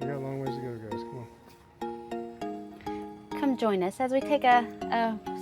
We got a long ways to go, guys. Come on. Come join us as we take a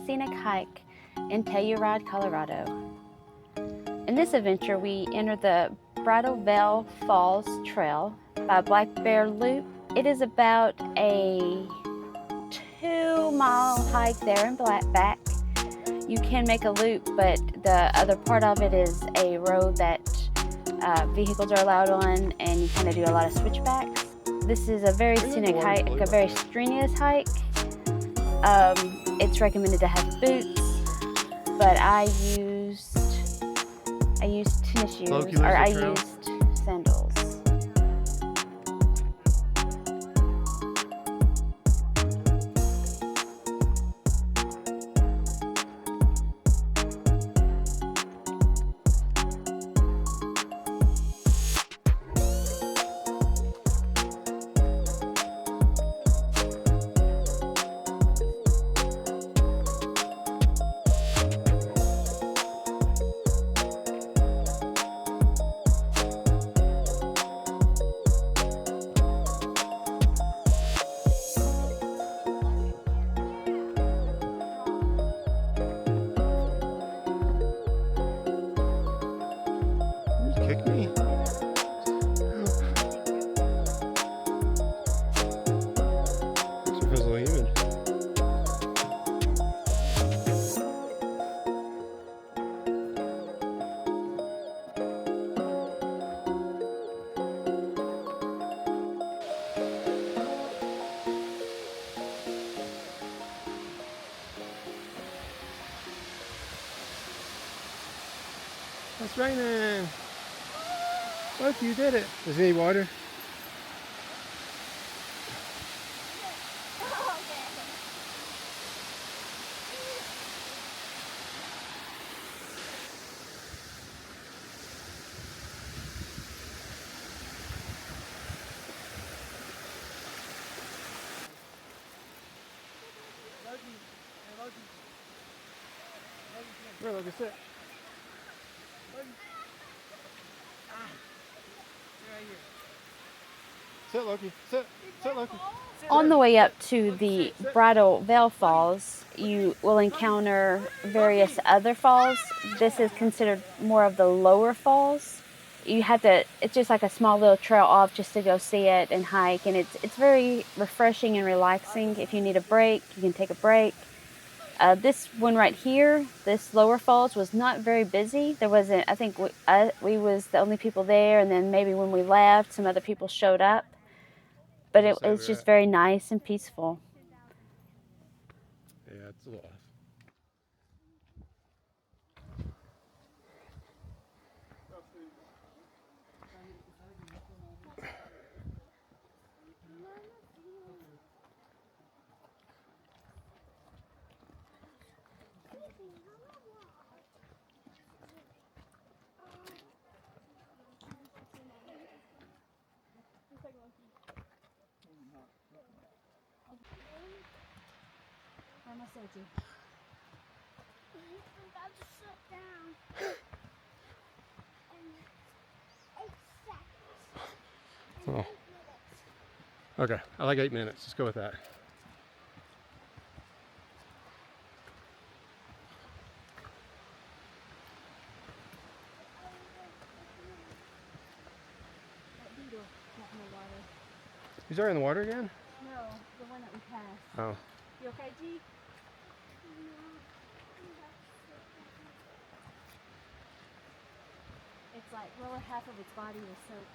scenic hike in Telluride, Colorado. In this adventure, we enter the Bridal Veil Falls Trail by Black Bear Loop. It is about a 2-mile hike there and back. You can make a loop, but the other part of it is a road that vehicles are allowed on, and you kind of do a lot of switchbacks. This is a very scenic hike, a very strenuous hike. It's recommended to have boots, but I used tennis shoes, or I used sandals. Kick me. Makes me feel so human. It's raining. Look, you did it. Is there any water? Here, look, it's it. Sit, Loki. Sit. Sit, Loki. On the way up to the Bridal Veil Falls, you will encounter various other falls. This is considered more of the lower falls. You have to, it's just like a small little trail off just to go see it and hike, and it's very refreshing and relaxing. If you need a break, you can take a break. This one right here, this lower falls, was not very busy. There wasn't, I think we was the only people there, and then maybe when we left, some other people showed up. But it's just very nice and peaceful. Yeah, it's a little off. I'm about to sit down. In 8 seconds. Oh. Okay, I like 8 minutes. Let's go with that. He's already in the water again? No, the one that we passed. Oh. You okay, G? It's like lower half of its body was soaked.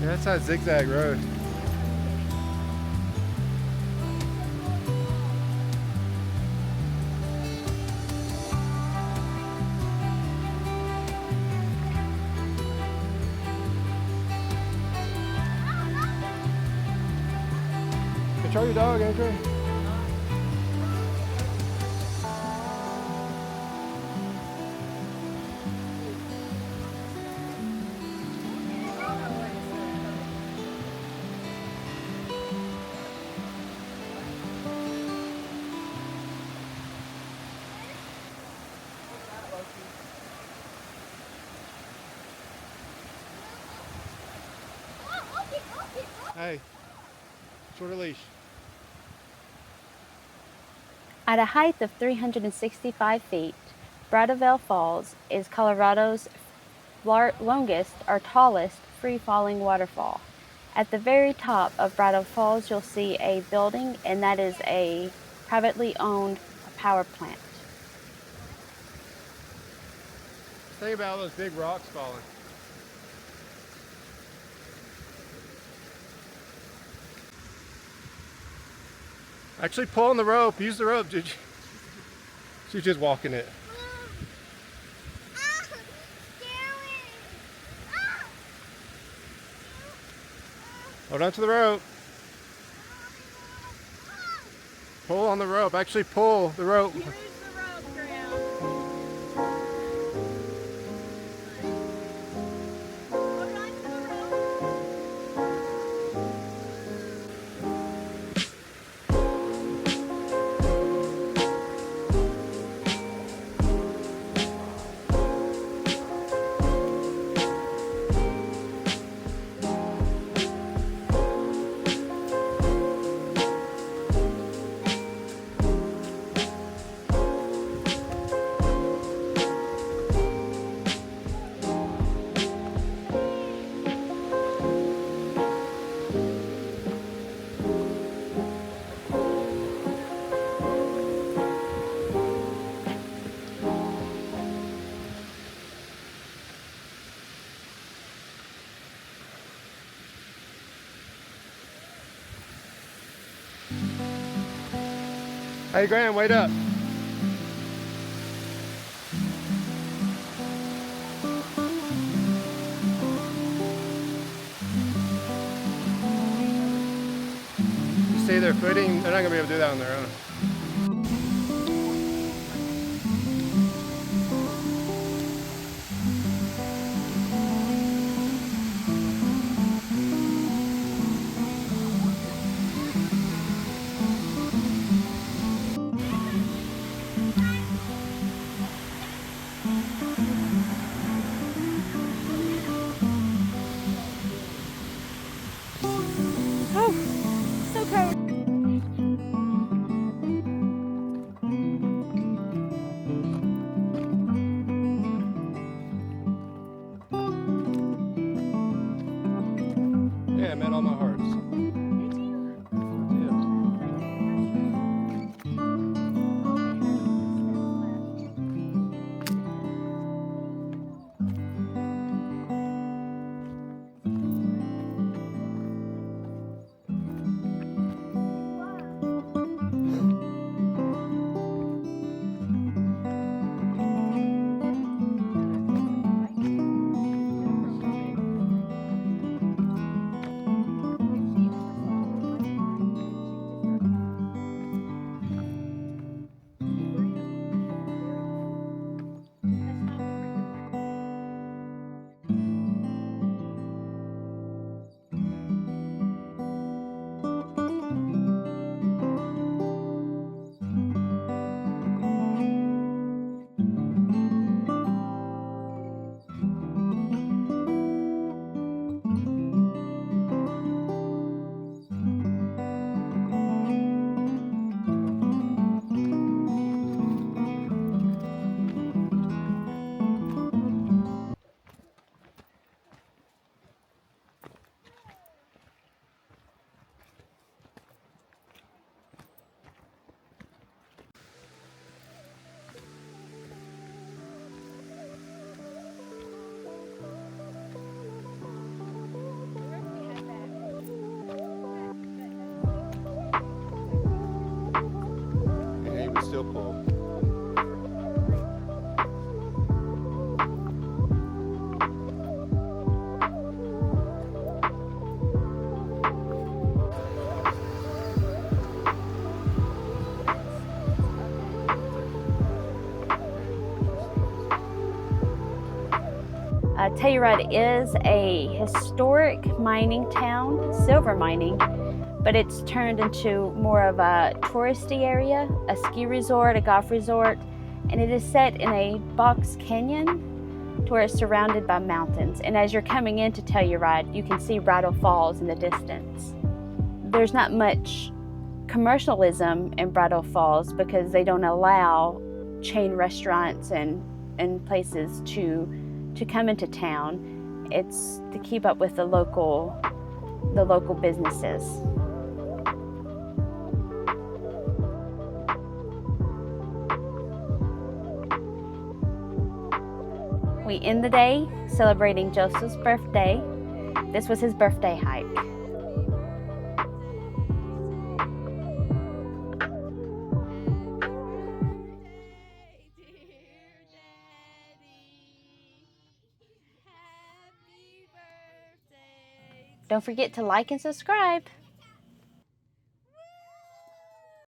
Yeah, that's that zigzag road. control your dog, Andrew. Hey, shorter leash. At a height of 365 feet, Bridal Veil Falls is Colorado's longest or tallest free-falling waterfall. At the very top of Bridal Falls, you'll see a building, and that is a privately owned power plant. Think about all those big rocks falling. Actually pull on the rope. Use the rope, Gigi. She's just walking it. Hold on to the rope. Pull on the rope. Actually pull the rope. Use the rope, Graham. Hold on to the rope. Hey Graham, wait up. You see their footing, they're not gonna be able to do that on their own. So cold. Yeah, I met all my hearts. And he would still pull. Telluride is a historic mining town, silver mining, but it's turned into more of a touristy area, a ski resort, a golf resort, and it is set in a box canyon to where it's surrounded by mountains. And as you're coming into Telluride, you can see Bridal Falls in the distance. There's not much commercialism in Bridal Falls because they don't allow chain restaurants and places to come into town. It's to keep up with the local businesses. We end the day celebrating Joseph's birthday. This was his birthday hike. Don't forget to like and subscribe.